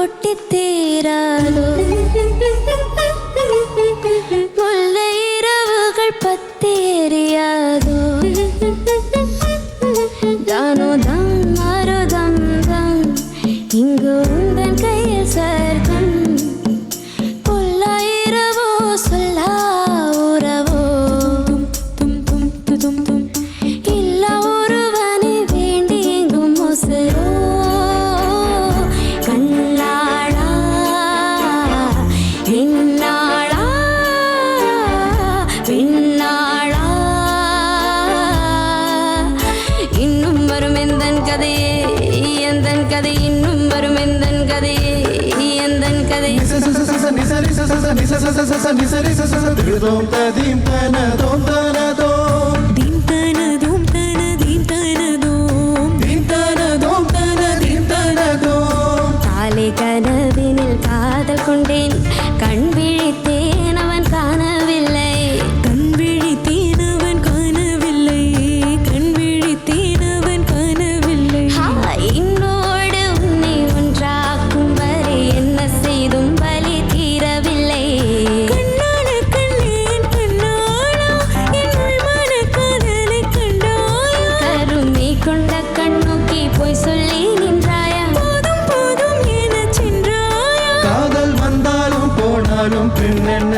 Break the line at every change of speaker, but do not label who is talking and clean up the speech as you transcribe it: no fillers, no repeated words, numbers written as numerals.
கொட்டித்தீராதோ முல்லை இரவுகள் பத்தேறியாதோ தானோதம் மருதம் தம் இங்கு உந்தன் கையில் சர்க்கம் பொல்லா இரவோ சொல்லா உறவோ இல்லா ஒருவனை வேண்டி எங்கும் மோசரோ கண்ணாளா விண்ணாளா விண்ணாளா இன்னும் வரும் எந்தன் கதையே எந்தன் கதை இன்னும் வரும் எந்தன் கதையே எந்தன் கதை காலை கனவினில் காதல் கொண்டேன் கண் விழித்தேன் அவன் காணவில்லை கண் விழித்தேன் அவன் காணவில்லை கண் விழித்தேன் அவன் காணவில்லை இன்னோடு உன்னை ஒன்றாக்கும் வரை என்ன செய்தும் வலி தீரவில்லை கண்ணான கண்ணேன் கண்ணாளா என் உள்மன காதலை கண்டாயா கருமை கொண்ட கண்ணோக்கி போய் சொல்லி நின்றாயா போதும் போதும் என சென்றாயா
காதல் வந்தாலும் போனாலும் பெண்ணென்ன